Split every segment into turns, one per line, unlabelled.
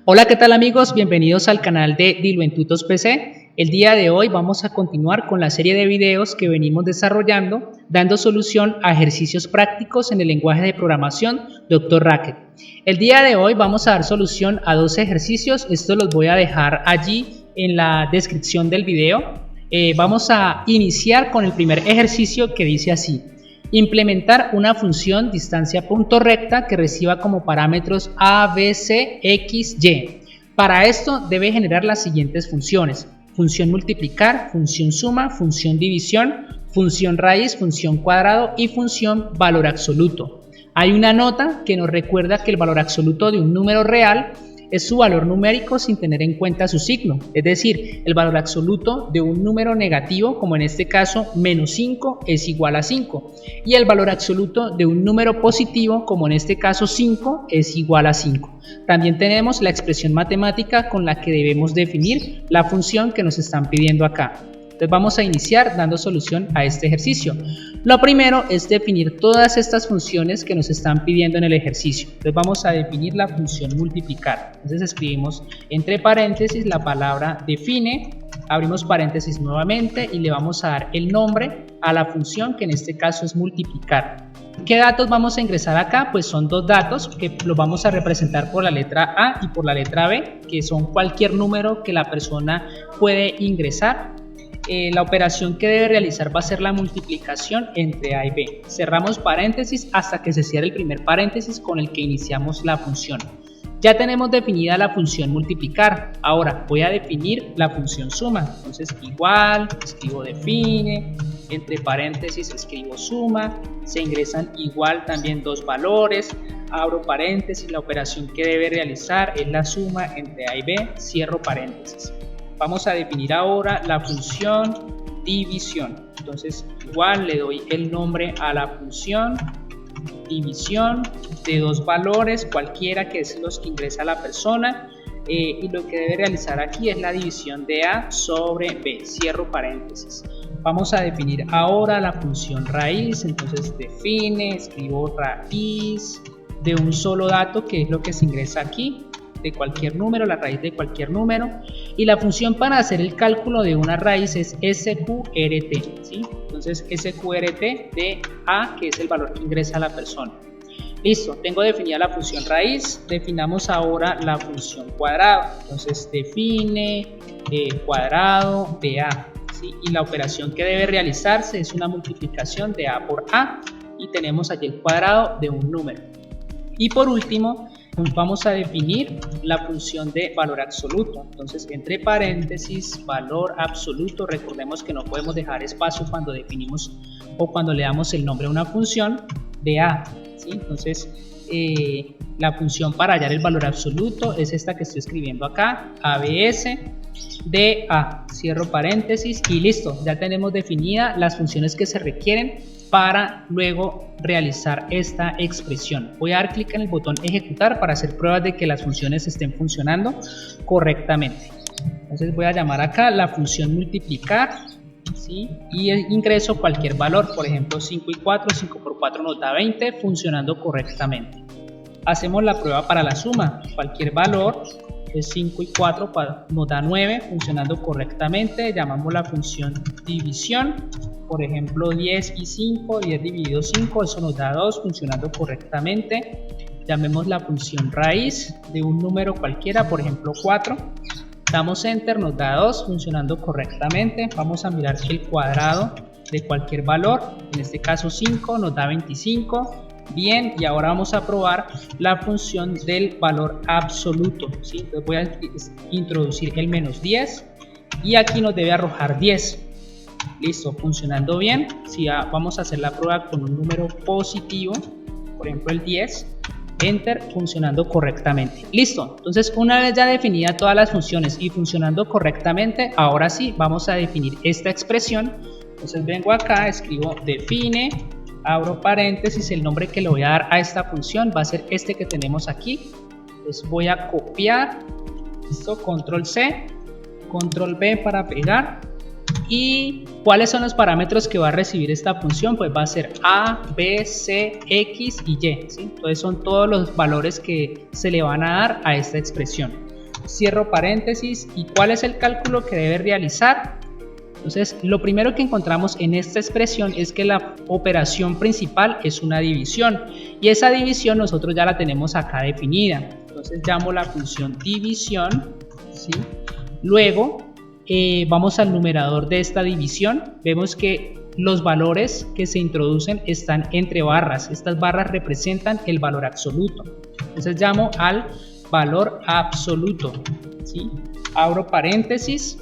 Hola, ¿qué tal amigos? Bienvenidos al canal de Dilo en Tutos PC. El día de hoy vamos a continuar con la serie de videos que venimos desarrollando, dando solución a ejercicios prácticos en el lenguaje de programación Dr. Racket. El día de hoy vamos a dar solución a dos ejercicios, estos los voy a dejar allí en la descripción del video. Vamos a iniciar con el primer ejercicio que dice así: implementar una función distancia punto recta que reciba como parámetros a, b, c, x, y. Para esto debe generar las siguientes funciones: función multiplicar, función suma, función división, función raíz, función cuadrado y función valor absoluto. Hay una nota que nos recuerda que el valor absoluto de un número real es su valor numérico sin tener en cuenta su signo, es decir, el valor absoluto de un número negativo, como en este caso menos 5 es igual a 5, y el valor absoluto de un número positivo, como en este caso 5, es igual a 5. También tenemos la expresión matemática con la que debemos definir la función que nos están pidiendo acá. Entonces vamos a iniciar dando solución a este ejercicio. Lo primero es definir todas estas funciones que nos están pidiendo en el ejercicio. Entonces vamos a definir la función multiplicar. Entonces escribimos entre paréntesis la palabra define, abrimos paréntesis nuevamente y le vamos a dar el nombre a la función que en este caso es multiplicar. ¿Qué datos vamos a ingresar acá? Pues son dos datos que los vamos a representar por la letra A y por la letra B, que son cualquier número que la persona puede ingresar. La operación que debe realizar va a ser la multiplicación entre A y B. Cerramos paréntesis hasta que se cierre el primer paréntesis con el que iniciamos la función. Ya tenemos definida la función multiplicar. Ahora voy a definir la función suma. Entonces igual, escribo define, entre paréntesis escribo suma, se ingresan igual también dos valores, abro paréntesis, la operación que debe realizar es la suma entre A y B, cierro paréntesis. Vamos a definir ahora la función división. Entonces igual le doy el nombre a la función división de dos valores, cualquiera que es los que ingresa la persona, y lo que debe realizar aquí es la división de A sobre B, cierro paréntesis. Vamos a definir ahora la función raíz. Entonces define, escribo raíz de un solo dato, que es lo que se ingresa aquí, de cualquier número, la raíz de cualquier número, y la función para hacer el cálculo de una raíz es SQRT, ¿sí? Entonces SQRT de A, que es el valor que ingresa la persona. Listo, tengo definida la función raíz. Definamos ahora la función cuadrado. Entonces define cuadrado de A, ¿sí? Y la operación que debe realizarse es una multiplicación de A por A, y tenemos allí el cuadrado de un número. Y por último vamos a definir la función de valor absoluto. Entonces entre paréntesis valor absoluto, recordemos que no podemos dejar espacio cuando definimos o cuando le damos el nombre a una función de A, ¿sí? Entonces la función para hallar el valor absoluto es esta que estoy escribiendo acá, ABS de A, cierro paréntesis y listo. Ya tenemos definidas las funciones que se requieren para luego realizar esta expresión. Voy a dar clic en el botón ejecutar para hacer pruebas de que las funciones estén funcionando correctamente. Entonces voy a llamar acá la función multiplicar, ¿sí? Y ingreso cualquier valor, por ejemplo 5 y 4, 5 por 4 nos da 20, funcionando correctamente. Hacemos la prueba para la suma, cualquier valor, es 5 y 4 nos da 9, funcionando correctamente. Llamamos la función división, por ejemplo 10 y 5, 10 dividido 5, eso nos da 2, funcionando correctamente. Llamemos la función raíz de un número cualquiera, por ejemplo 4, damos enter, nos da 2, funcionando correctamente. Vamos a mirar que el cuadrado de cualquier valor, en este caso 5, nos da 25. Bien, y ahora vamos a probar la función del valor absoluto, ¿sí? Entonces voy a introducir el menos 10 y aquí nos debe arrojar 10. Listo, funcionando bien. Si vamos a hacer la prueba con un número positivo, por ejemplo el 10, enter, funcionando correctamente. Listo, entonces una vez ya definida todas las funciones y funcionando correctamente, ahora sí vamos a definir esta expresión. Entonces vengo acá, escribo define, abro paréntesis, el nombre que le voy a dar a esta función va a ser este que tenemos aquí. Entonces voy a copiar, listo, control C, control V para pegar, ¿Y cuáles son los parámetros que va a recibir esta función? Pues va a ser A, B, C, X y Y, ¿sí? Entonces son todos los valores que se le van a dar a esta expresión. Cierro paréntesis. ¿Y cuál es el cálculo que debe realizar? Entonces, lo primero que encontramos en esta expresión es que la operación principal es una división, y esa división nosotros ya la tenemos acá definida. Entonces llamo la función división, ¿sí? Luego vamos al numerador de esta división. Vemos que los valores que se introducen están entre barras. Estas barras representan el valor absoluto. Entonces llamo al valor absoluto, ¿sí? Abro paréntesis.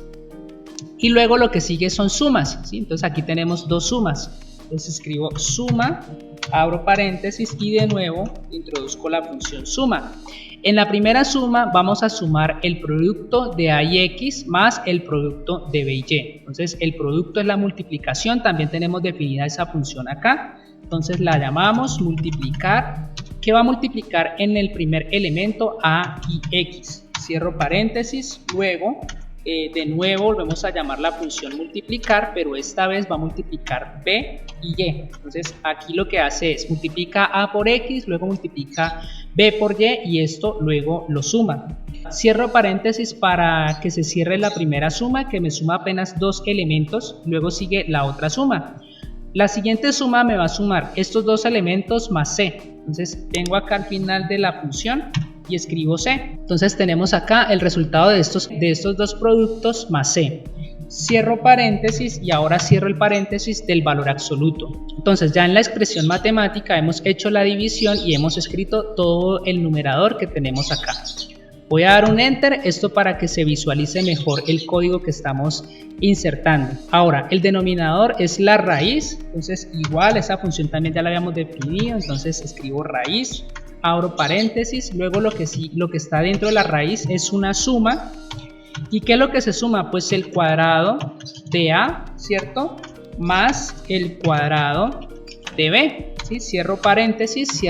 Y luego lo que sigue son sumas, ¿sí? Entonces aquí tenemos dos sumas. Entonces escribo suma, abro paréntesis y de nuevo introduzco la función suma. En la primera suma vamos a sumar el producto de A y X más el producto de B y Y. Entonces el producto es la multiplicación, también tenemos definida esa función acá. Entonces la llamamos multiplicar, que va a multiplicar en el primer elemento A y X. Cierro paréntesis, luego de nuevo volvemos a llamar la función multiplicar, pero esta vez va a multiplicar B y Y. Entonces aquí lo que hace es multiplica A por X, luego multiplica B por Y y esto luego lo suma. Cierro paréntesis para que se cierre la primera suma, que me suma apenas dos elementos, luego sigue la otra suma. La siguiente suma me va a sumar estos dos elementos más C. Entonces tengo acá al final de la función y escribo C. Entonces tenemos acá el resultado de estos dos productos más C. Cierro paréntesis y ahora cierro el paréntesis del valor absoluto. Entonces ya en la expresión matemática hemos hecho la división y hemos escrito todo el numerador que tenemos acá. Voy a dar un enter, esto para que se visualice mejor el código que estamos insertando. Ahora el denominador es la raíz, entonces igual esa función también ya la habíamos definido, entonces escribo raíz. Abro paréntesis, luego lo que está dentro de la raíz es una suma. ¿Y qué es lo que se suma? Pues el cuadrado de A, ¿cierto? Más el cuadrado de B, ¿sí? Cierro paréntesis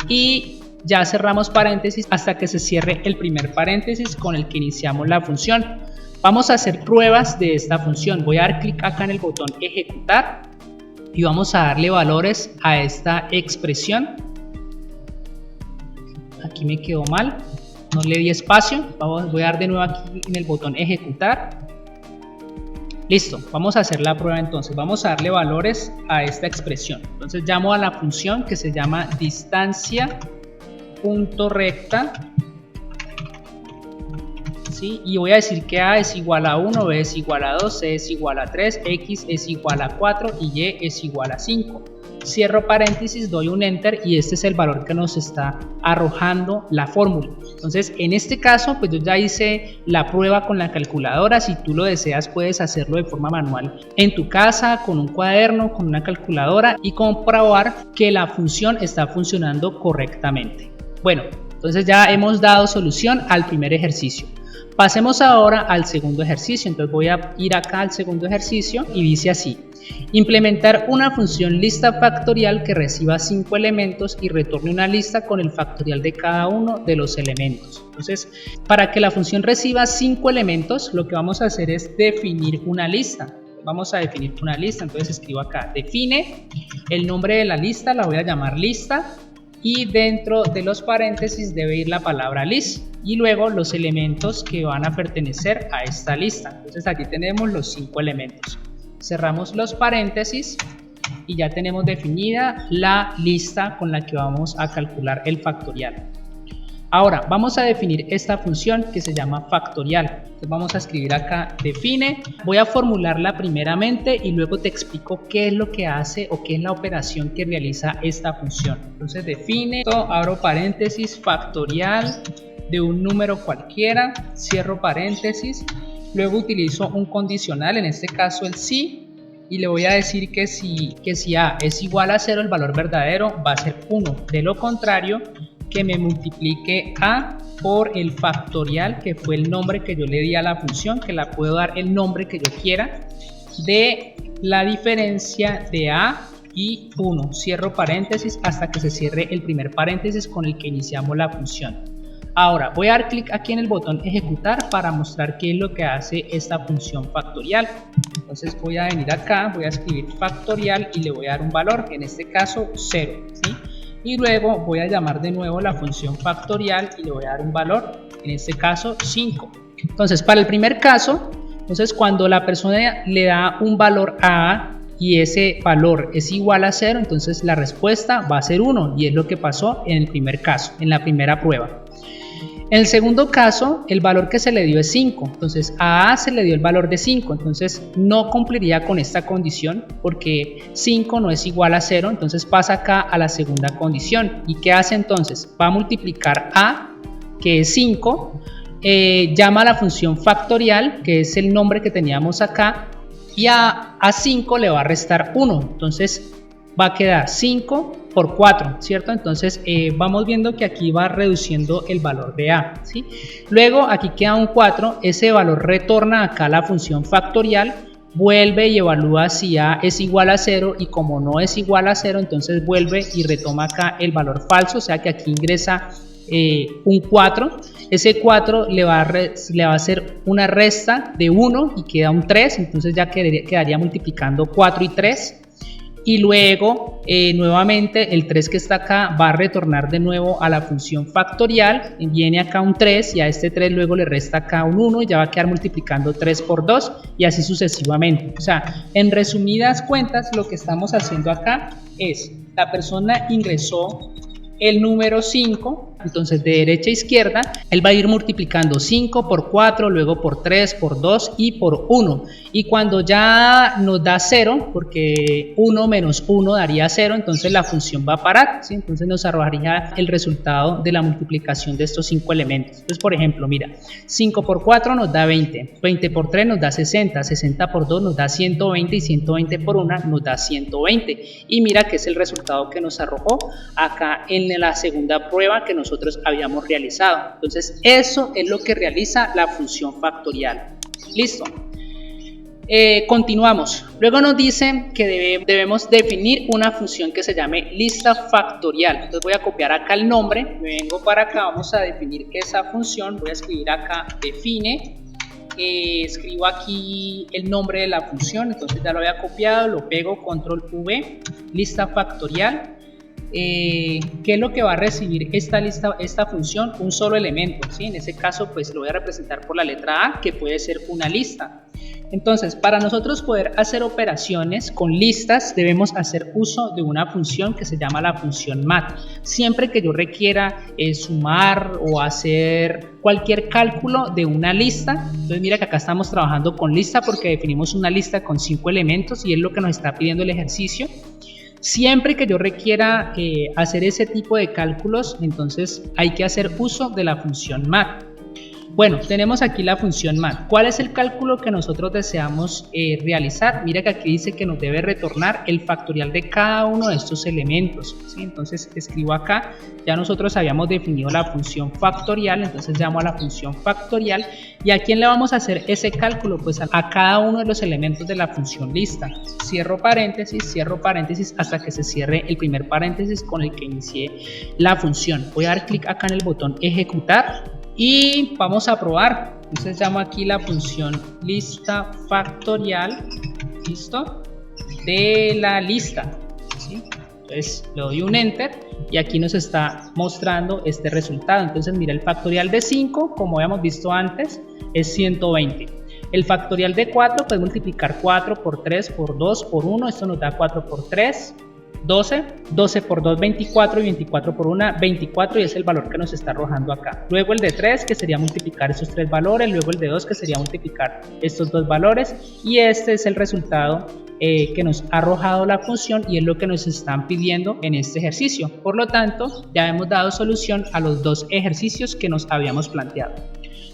y ya cerramos paréntesis hasta que se cierre el primer paréntesis con el que iniciamos la función. Vamos a hacer pruebas de esta función. Voy a dar clic acá en el botón ejecutar y vamos a darle valores a esta expresión. Aquí me quedó mal, no le di espacio. Voy a dar de nuevo aquí en el botón ejecutar. Listo, vamos a hacer la prueba entonces. Vamos a darle valores a esta expresión. Entonces llamo a la función que se llama distancia.recta, ¿sí? Y voy a decir que A es igual a 1, B es igual a 2, C es igual a 3, X es igual a 4 y Y es igual a 5. Cierro paréntesis, doy un enter y este es el valor que nos está arrojando la fórmula. Entonces en este caso pues yo ya hice la prueba con la calculadora. Si tú lo deseas puedes hacerlo de forma manual en tu casa, con un cuaderno, con una calculadora y comprobar que la función está funcionando correctamente. Bueno, entonces ya hemos dado solución al primer ejercicio. Pasemos ahora al segundo ejercicio. Entonces voy a ir acá al segundo ejercicio y dice así: implementar una función lista factorial que reciba 5 elementos y retorne una lista con el factorial de cada uno de los elementos. Entonces, para que la función reciba 5 elementos, lo que vamos a hacer es definir una lista. Vamos a definir una lista, entonces escribo acá, define el nombre de la lista, la voy a llamar lista, y dentro de los paréntesis debe ir la palabra list y luego los elementos que van a pertenecer a esta lista. Entonces aquí tenemos los 5 elementos. Cerramos los paréntesis y ya tenemos definida la lista con la que vamos a calcular el factorial. Ahora vamos a definir esta función que se llama factorial. Entonces vamos a escribir acá define. Voy a formularla primeramente y luego te explico qué es lo que hace o qué es la operación que realiza esta función. Entonces define, abro paréntesis, factorial de un número cualquiera, cierro paréntesis. Luego utilizo un condicional, en este caso el si, y le voy a decir que si A es igual a 0, el valor verdadero va a ser 1. De lo contrario, que me multiplique A por el factorial, que fue el nombre que yo le di a la función, que la puedo dar el nombre que yo quiera, de la diferencia de A y 1. Cierro paréntesis hasta que se cierre el primer paréntesis con el que iniciamos la función. Ahora voy a dar clic aquí en el botón ejecutar para mostrar qué es lo que hace esta función factorial. Entonces voy a venir acá, voy a escribir factorial y le voy a dar un valor, en este caso 0, ¿sí? Y luego voy a llamar de nuevo la función factorial y le voy a dar un valor, en este caso 5. Entonces para el primer caso, entonces cuando la persona le da un valor a y ese valor es igual a 0, entonces la respuesta va a ser 1 y es lo que pasó en el primer caso, en la primera prueba. En el segundo caso, el valor que se le dio es 5, entonces a A se le dio el valor de 5, entonces no cumpliría con esta condición porque 5 no es igual a 0, entonces pasa acá a la segunda condición. ¿Y qué hace entonces? Va a multiplicar A, que es 5, llama a la función factorial, que es el nombre que teníamos acá, y a 5 le va a restar 1, entonces va a quedar 5 por 4, ¿cierto? Entonces vamos viendo que aquí va reduciendo el valor de A, ¿sí? Luego aquí queda un 4, ese valor retorna acá a la función factorial, vuelve y evalúa si A es igual a 0 y como no es igual a 0, entonces vuelve y retoma acá el valor falso, o sea que aquí ingresa un 4, ese 4 le va a hacer una resta de 1 y queda un 3, entonces ya quedaría multiplicando 4 y 3. Y luego nuevamente el 3 que está acá va a retornar de nuevo a la función factorial, viene acá un 3 y a este 3 luego le resta acá un 1 y ya va a quedar multiplicando 3 por 2 y así sucesivamente. O sea, en resumidas cuentas lo que estamos haciendo acá es, la persona ingresó el número 5, entonces de derecha a izquierda, él va a ir multiplicando 5 por 4, luego por 3, por 2 y por 1. Y cuando ya nos da 0, porque 1 menos 1 daría 0, entonces la función va a parar, ¿sí? Entonces nos arrojaría el resultado de la multiplicación de estos 5 elementos. Entonces, por ejemplo, mira, 5 por 4 nos da 20, 20 por 3 nos da 60, 60 por 2 nos da 120 y 120 por 1 nos da 120. Y mira que es el resultado que nos arrojó acá en la segunda prueba que nosotros habíamos realizado. Entonces eso es lo que realiza la función factorial. Listo. Continuamos. Luego nos dice que debemos definir una función que se llame lista factorial. Entonces voy a copiar acá el nombre, me vengo para acá, vamos a definir esa función. Voy a escribir acá define, escribo aquí el nombre de la función, entonces ya lo había copiado, lo pego, control V, lista factorial. ¿Qué es lo que va a recibir esta función? Un solo elemento, ¿sí? En ese caso pues lo voy a representar por la letra A, que puede ser una lista. Entonces, para nosotros poder hacer operaciones con listas debemos hacer uso de una función que se llama la función mat. Siempre que yo requiera sumar o hacer cualquier cálculo de una lista, entonces mira que acá estamos trabajando con lista porque definimos una lista con 5 elementos y es lo que nos está pidiendo el ejercicio. Siempre que yo requiera hacer ese tipo de cálculos, entonces hay que hacer uso de la función mat. Bueno, tenemos aquí la función mat. ¿Cuál es el cálculo que nosotros deseamos realizar? Mira que aquí dice que nos debe retornar el factorial de cada uno de estos elementos, ¿sí? Entonces escribo acá, ya nosotros habíamos definido la función factorial, entonces llamo a la función factorial. ¿Y a quién le vamos a hacer ese cálculo? Pues a cada uno de los elementos de la función lista. Cierro paréntesis hasta que se cierre el primer paréntesis con el que inicié la función. Voy a dar clic acá en el botón ejecutar y vamos a probar. Entonces llamo aquí la función lista factorial, listo, de la lista, ¿sí? Entonces le doy un enter y aquí nos está mostrando este resultado. Entonces mira, el factorial de 5, como habíamos visto antes, es 120. El factorial de 4, pues multiplicar 4 por 3 por 2 por 1, esto nos da 4 por 3, 12, 12 por 2, 24 y 24 por 1, 24 y es el valor que nos está arrojando acá. Luego el de 3 que sería multiplicar esos 3 valores, luego el de 2 que sería multiplicar estos 2 valores y este es el resultado que nos ha arrojado la función y es lo que nos están pidiendo en este ejercicio. Por lo tanto, ya hemos dado solución a los 2 ejercicios que nos habíamos planteado.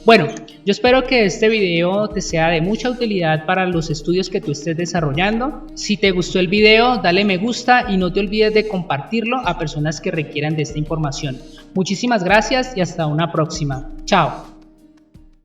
Bueno, yo espero que este video te sea de mucha utilidad para los estudios que tú estés desarrollando. Si te gustó el video, dale me gusta y no te olvides de compartirlo a personas que requieran de esta información. Muchísimas gracias y hasta una próxima. Chao.